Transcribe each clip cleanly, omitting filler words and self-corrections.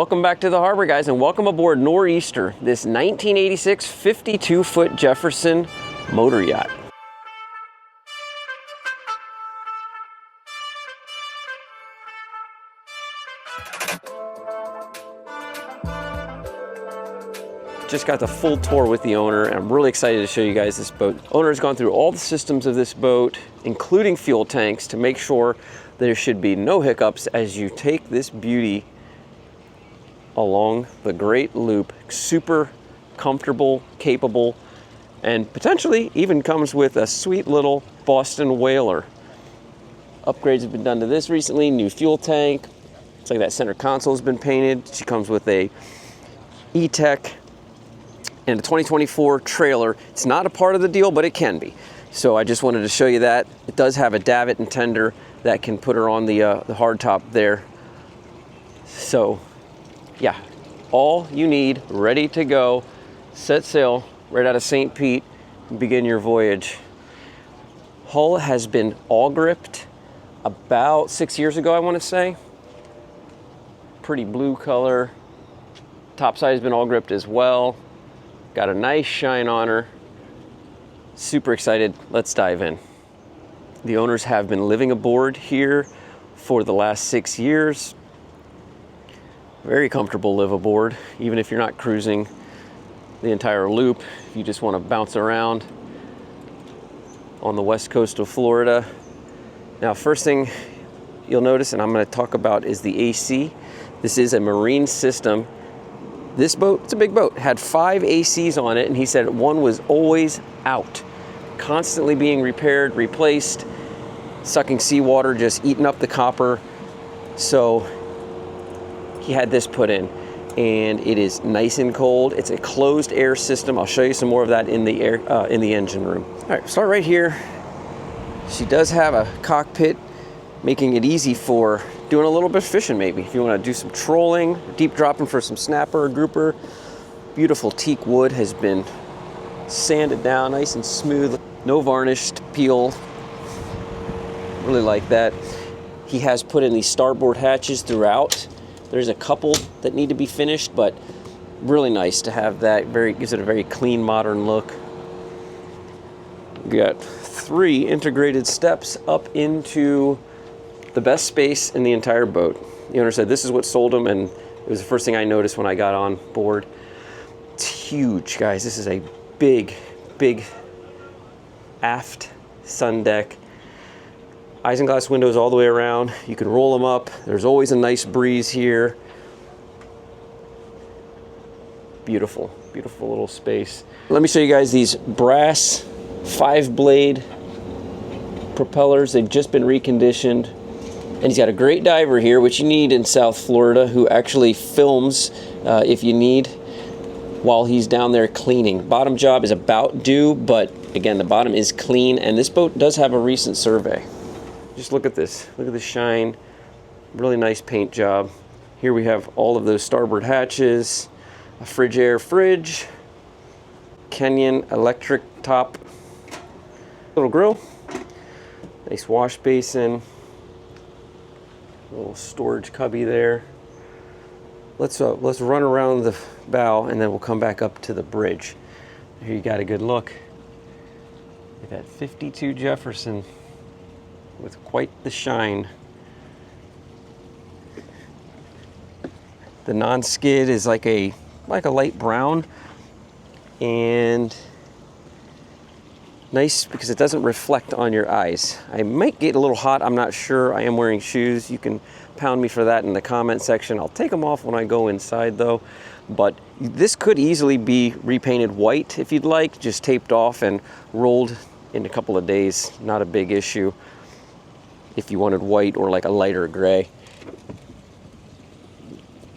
Welcome back to the harbor, guys, and welcome aboard Nor'easter, this 1986 52-foot Jefferson motor yacht. Just got the full tour with the owner, and I'm really excited to show you guys this boat. The owner has gone through all the systems of this boat, including fuel tanks, to make sure there should be no hiccups as you take this beauty along the Great Loop. Super comfortable, capable, and potentially even comes with a sweet little Boston whaler. Upgrades have been done to this recently, new fuel tank. It's like that center console has been painted. She comes with a E-Tech and a 2024 trailer. It's not a part of the deal, but it can be. So I just wanted to show you that. It does have a davit and tender that can put her on the hardtop there. So yeah, all you need, ready to go, set sail right out of St. Pete and begin your voyage. Hull has been all gripped about 6 years ago, I want to say. Pretty blue color. Topside has been all gripped as well. Got a nice shine on her. Super excited. Let's dive in. The owners have been living aboard here for the last 6 years. Very comfortable live aboard, even if you're not cruising the entire loop. If you just want to bounce around on the west coast of Florida. Now, first thing you'll notice, and I'm going to talk about, is the AC. This is a marine system. This boat, it's a big boat, had 5 ACs on it, and he said one was always out, constantly being repaired, replaced, sucking seawater, just eating up the copper. So he had this put in, and it is nice and cold. It's a closed air system. I'll show you some more of that in the engine room. All right, start right here. She does have a cockpit, making it easy for doing a little bit of fishing maybe. If you want to do some trolling, deep dropping for some snapper or grouper. Beautiful teak wood has been sanded down, nice and smooth. No varnished peel. Really like that. He has put in these starboard hatches throughout. There's a couple that need to be finished, but really nice to have that. Gives it a very clean, modern look. We got 3 integrated steps up into the best space in the entire boat. The owner said this is what sold him, and it was the first thing I noticed when I got on board. It's huge, guys. This is a big, big aft sun deck. Isinglass windows all the way around. You can roll them up. There's always a nice breeze here. Beautiful, beautiful little space. Let me show you guys these brass 5-blade propellers. They've just been reconditioned. And he's got a great diver here, which you need in South Florida, who actually films if you need while he's down there cleaning. Bottom job is about due, but again, the bottom is clean, and this boat does have a recent survey. Just look at this. Look at the shine. Really nice paint job. Here we have all of those starboard hatches, a Frigidaire fridge, Kenyon electric top, little grill, nice wash basin, little storage cubby there. Let's run around the bow, and then we'll come back up to the bridge. Here you got a good look at that 52 Jefferson with quite the shine. The non-skid is like a light brown, and nice because it doesn't reflect on your eyes. I might get a little hot, I'm not sure. I am wearing shoes. You can pound me for that in the comment section. I'll take them off when I go inside though. But this could easily be repainted white if you'd like, just taped off and rolled in a couple of days. Not a big issue if you wanted white or like a lighter gray.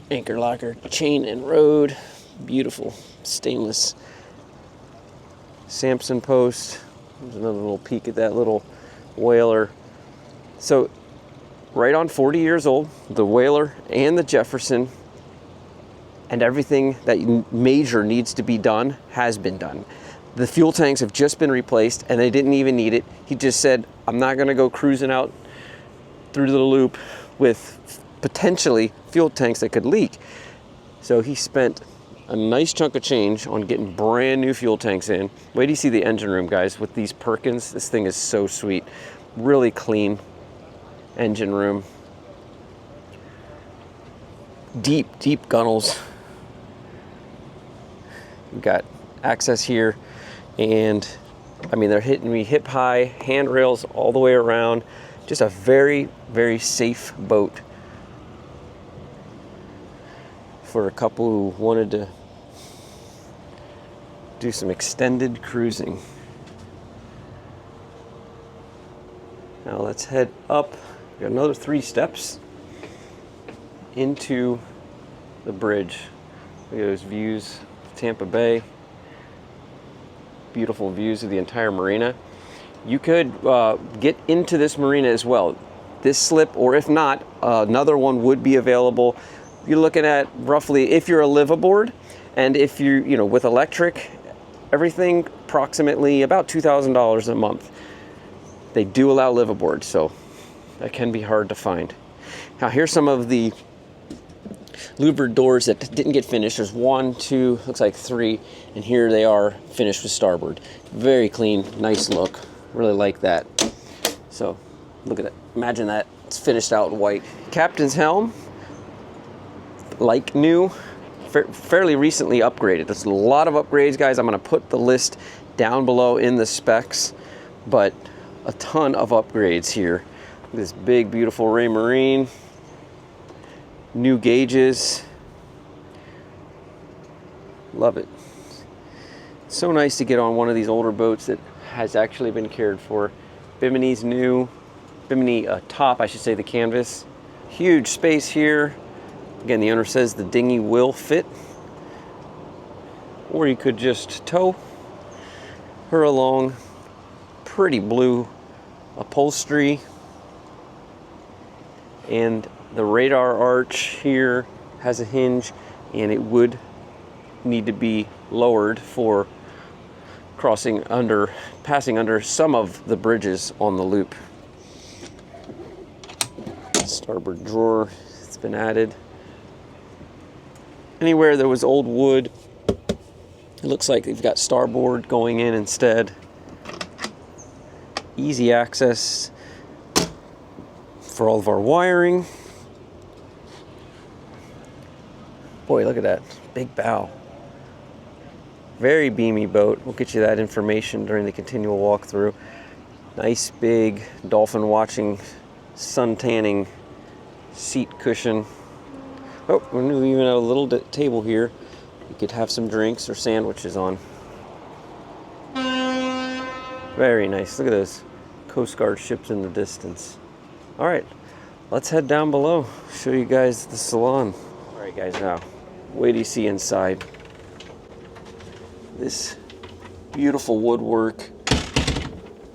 Anchor locker, chain and rode. Beautiful stainless Samson post. There's another little peek at that little whaler. So right on 40 years old, the whaler and the Jefferson, and everything that major needs to be done has been done. The fuel tanks have just been replaced, and they didn't even need it. He just said, I'm not gonna go cruising out through the loop with potentially fuel tanks that could leak. So he spent a nice chunk of change on getting brand new fuel tanks in. Wait till you see the engine room, guys, with these Perkins. This thing is so sweet. Really clean engine room. Deep, deep gunnels. We've got access here, and I mean, they're hitting me hip high, handrails all the way around. Just a very, very safe boat for a couple who wanted to do some extended cruising. Now let's head up. We got another 3 steps into the bridge. Look at those views of Tampa Bay. Beautiful views of the entire marina. You could get into this marina as well. This slip, or if not, another one would be available. You're looking at roughly, if you're a Liveaboard, and if you know, with electric, everything approximately about $2,000 a month. They do allow Liveaboard, so that can be hard to find. Now here's some of the louvered doors that didn't get finished. There's 1, 2, looks like 3, and here they are finished with starboard. Very clean, nice look. Really like that. So look at it. Imagine that. It's finished out in white. Captain's helm, like new, fairly recently upgraded. There's a lot of upgrades, guys. I'm going to put the list down below in the specs, but a ton of upgrades here. This big, beautiful Ray Marine. New gauges. Love it. It's so nice to get on one of these older boats that has actually been cared for. Bimini's new. Bimini top, I should say, the canvas. Huge space here. Again, the owner says the dinghy will fit. Or you could just tow her along. Pretty blue upholstery. And the radar arch here has a hinge, and it would need to be lowered for passing under some of the bridges on the loop. Starboard drawer, it's been added. Anywhere there was old wood, it looks like they've got starboard going in instead. Easy access for all of our wiring. Boy, look at that big bow. Very beamy boat. We'll get you that information during the continual walkthrough. Nice big dolphin watching, sun tanning seat cushion. Oh, we even have a little table here. You could have some drinks or sandwiches on. Very nice. Look at those Coast Guard ships in the distance. All right, let's head down below. Show you guys the salon. All right, guys, now wait till you see inside. This beautiful woodwork.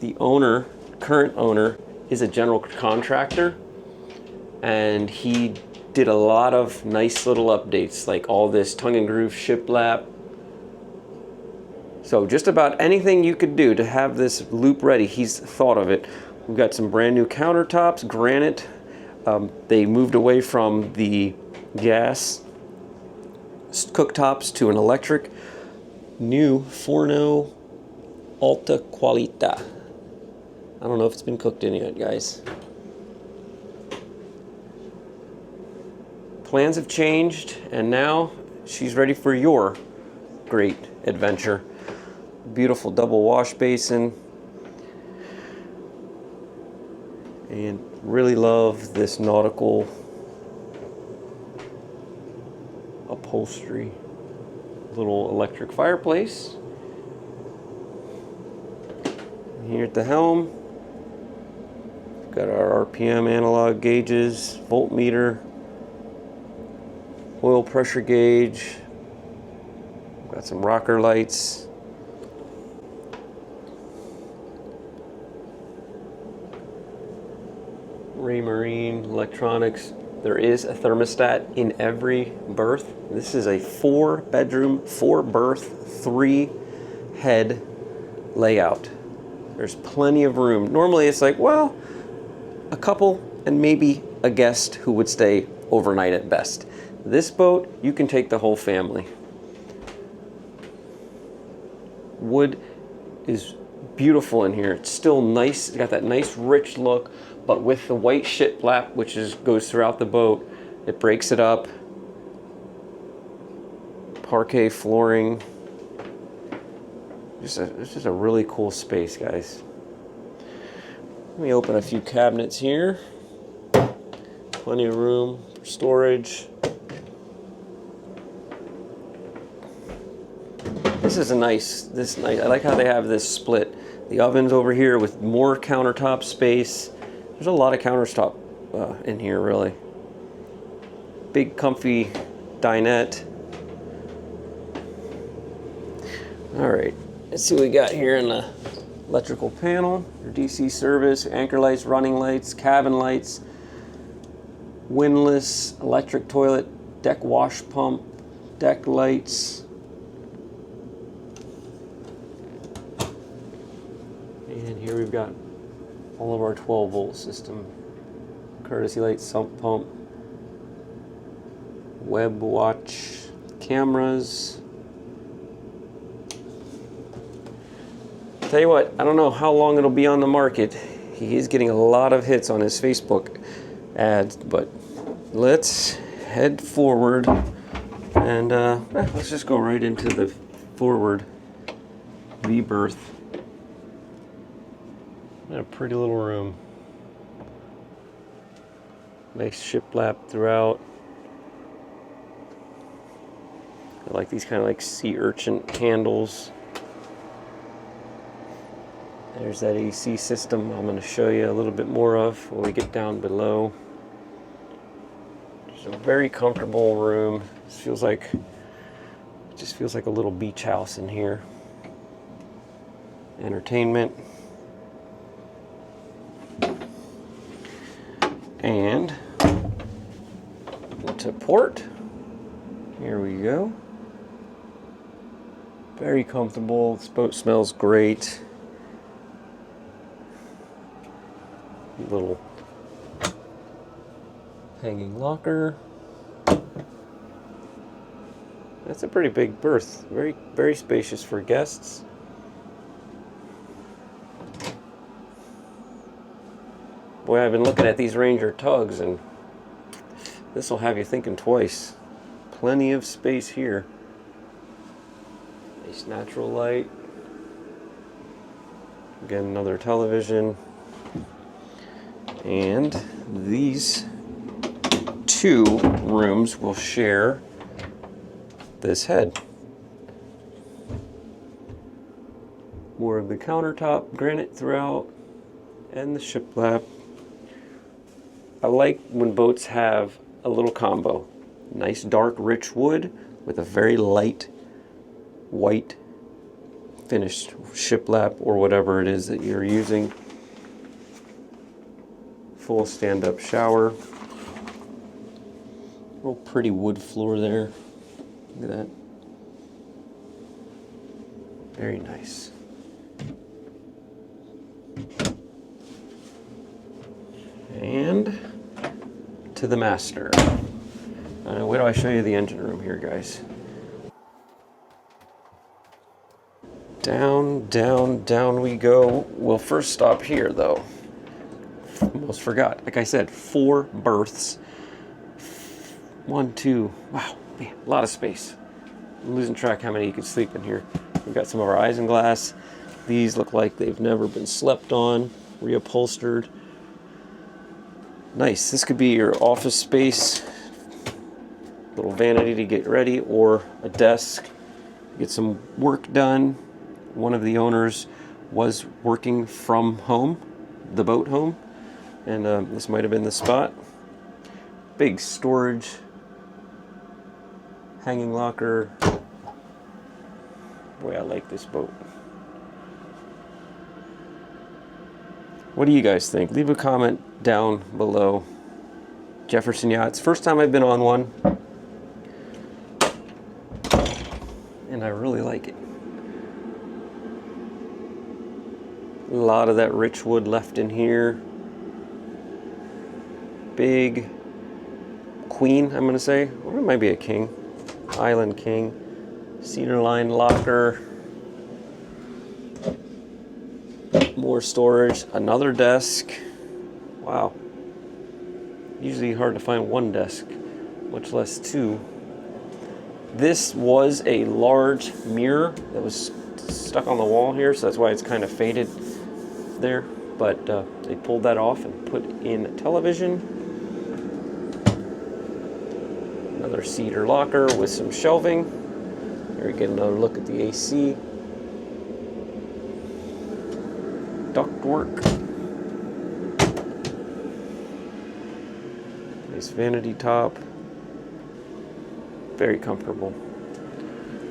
The owner, current owner, is a general contractor, and he did a lot of nice little updates, like all this tongue and groove shiplap. So just about anything you could do to have this loop ready, he's thought of it. We've got some brand new countertops, granite. They moved away from the gas cooktops to an electric. New Forno Alta Qualita. I don't know if it's been cooked in yet, guys. Plans have changed, and now she's ready for your great adventure. Beautiful double wash basin. And really love this nautical upholstery. Little electric fireplace. Here at the helm, got our RPM analog gauges, voltmeter, oil pressure gauge, got some rocker lights. Ray Marine electronics. There is a thermostat in every berth. This is a 4-bedroom, 4-berth, 3-head layout. There's plenty of room. Normally it's like, well, a couple and maybe a guest who would stay overnight at best. This boat, you can take the whole family. Wood is beautiful in here. It's still nice. It's got that nice rich look, but with the white shiplap, which goes throughout the boat, it breaks it up. Parquet flooring. It's just a really cool space, guys. Let me open a few cabinets here. Plenty of room for storage. This is nice. I like how they have this split. The oven's over here with more countertop space. There's a lot of countertop in here, really. Big comfy dinette. All right, let's see what we got here in the electrical panel. Your DC service, anchor lights, running lights, cabin lights, windlass, electric toilet, deck wash pump, deck lights. And here we've got all of our 12-volt system. Courtesy light, sump pump, web watch, cameras. Tell you what, I don't know how long it'll be on the market. He is getting a lot of hits on his Facebook ads, but let's head forward and let's just go right into the forward V-berth. What a pretty little room. Nice shiplap throughout. I like these kind of like sea urchin handles. There's that AC system I'm going to show you a little bit more of when we get down below. It's a very comfortable room. It just feels like a little beach house in here. Entertainment. And to port. Here we go. Very comfortable. This boat smells great. Little hanging locker. That's a pretty big berth. Very, very spacious for guests. Boy, I've been looking at these Ranger tugs, and this will have you thinking twice. Plenty of space here. Nice natural light. Again, another television. And these two rooms will share this head. More of the countertop granite throughout and the shiplap. I like when boats have a little combo. Nice dark rich wood with a very light white finished shiplap or whatever it is that you're using. Full stand-up shower. Real pretty wood floor there. Look at that. Very nice. And to the master. Wait till I show you the engine room here, guys. Down, down, down we go. We'll first stop here, though. Almost forgot. Like I said, 4 berths. 1, 2. Wow, man, a lot of space. I'm losing track how many you could sleep in here. We've got some of our isinglass. These look like they've never been slept on. Reupholstered. Nice. This could be your office space. Little vanity to get ready, or a desk. Get some work done. One of the owners was working from home, the boat home, and this might have been the spot. Big storage, hanging locker. Boy, I like this boat. What do you guys think? Leave a comment down below. Jefferson Yachts, first time I've been on one, and I really like it. A lot of that rich wood left in here. Big, queen, I'm gonna say, or it might be a king. Island king. Cedar line locker. More storage. Another desk. Wow. Usually hard to find one desk, much less two. This was a large mirror that was stuck on the wall here, so that's why it's kind of faded there. But they pulled that off and put in a television. Another cedar locker with some shelving. Here we get another look at the AC. Ductwork. Nice vanity top. Very comfortable.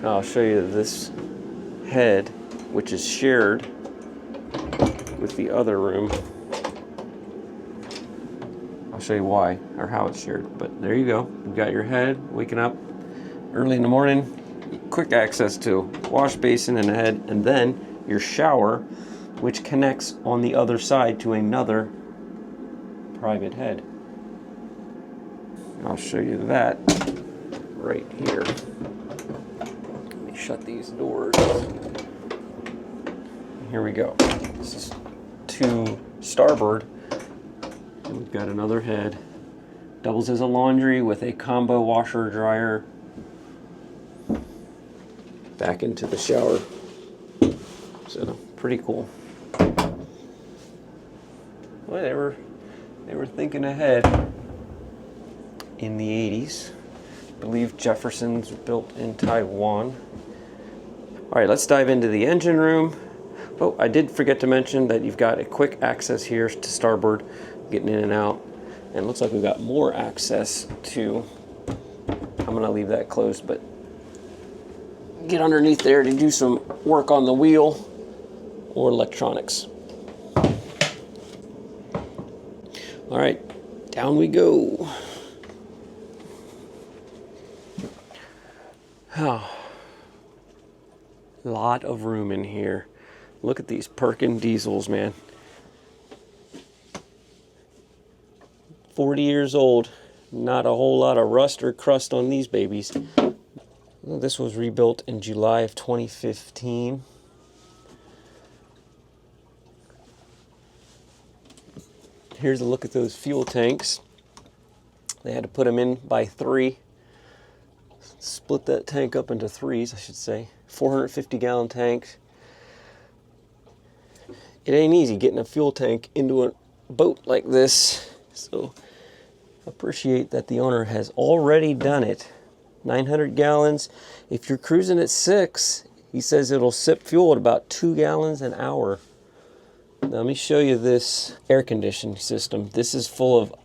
Now I'll show you this head, which is shared with the other room. I'll show you why or how it's shared, but there you go. You've got your head waking up early in the morning, quick access to wash basin and a head, and then your shower, which connects on the other side to another private head. I'll show you that right here. Let me shut these doors. Here we go. This is to starboard. And we've got another head. Doubles as a laundry with a combo washer dryer. Back into the shower. So pretty cool. Well, they were thinking ahead in the 80s. I believe Jefferson's built in Taiwan. All right, let's dive into the engine room. Oh, I did forget to mention that you've got a quick access here to starboard, getting in and out. And it looks like we've got more access to, I'm gonna leave that closed, but get underneath there to do some work on the wheel or electronics. All right, down we go. Oh, lot of room in here. Look at these Perkin diesels, man. 40 years old. Not a whole lot of rust or crust on these babies. Well, this was rebuilt in July of 2015. Here's a look at those fuel tanks. They had to put them in by 3. Split that tank up into 3s, I should say. 450 gallon tank. It ain't easy getting a fuel tank into a boat like this. So appreciate that the owner has already done it. 900 gallons. If you're cruising at 6, he says it'll sip fuel at about 2 gallons an hour. Now let me show you this air conditioning system. This is full of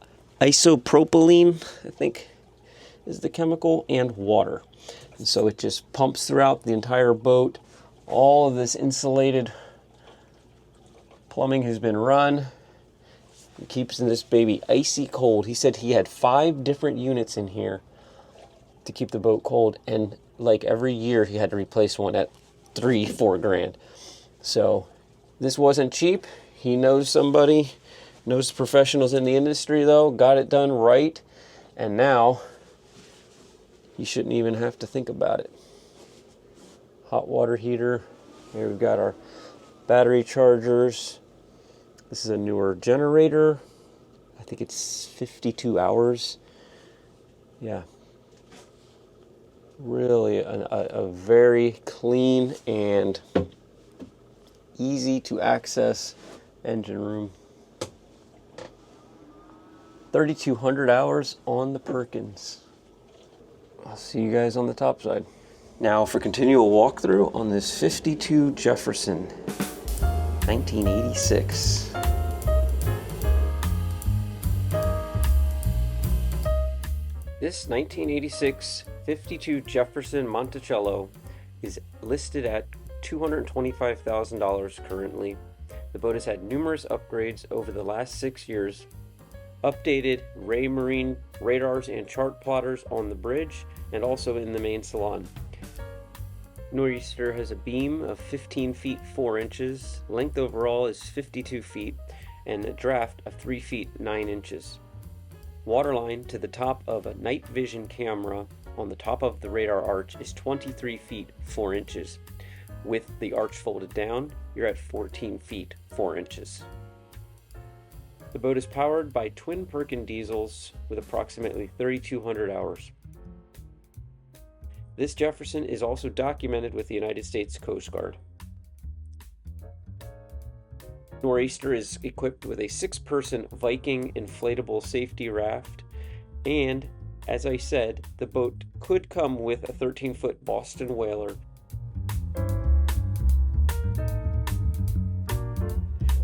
isopropylene, I think is the chemical, and water. And so it just pumps throughout the entire boat. All of this insulated plumbing has been run. It keeps this baby icy cold. He said he had 5 different units in here to keep the boat cold, and like every year he had to replace one at $3-4 grand. So this wasn't cheap. He knows somebody, knows the professionals in the industry though, got it done right, and now you shouldn't even have to think about it. Hot water heater. Here we've got our battery chargers. This is a newer generator. I think it's 52 hours. Yeah. Really a very clean and easy to access engine room. 3,200 hours on the Perkins. I'll see you guys on the top side. Now for continual walkthrough on this 52 Jefferson, 1986. This 1986 52 Jefferson Monticello is listed at $225,000 currently. The boat has had numerous upgrades over the last 6 years. Updated Raymarine radars and chart plotters on the bridge and also in the main salon. Nor'easter has a beam of 15 feet 4 inches, length overall is 52 feet, and a draft of 3 feet 9 inches. Waterline to the top of a night vision camera on the top of the radar arch is 23 feet 4 inches. With the arch folded down, you're at 14 feet 4 inches. The boat is powered by twin Perkin diesels with approximately 3,200 hours. This Jefferson is also documented with the United States Coast Guard. Nor'easter is equipped with a 6-person Viking inflatable safety raft, and as I said, the boat could come with a 13-foot Boston whaler.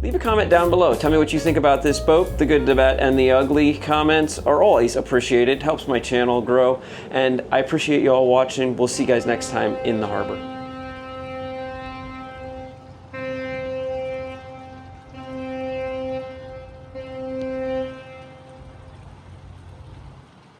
Leave a comment down below. Tell me what you think about this boat. The good, the bad, and the ugly comments are always appreciated. Helps my channel grow, and I appreciate you all watching. We'll see you guys next time in the harbor.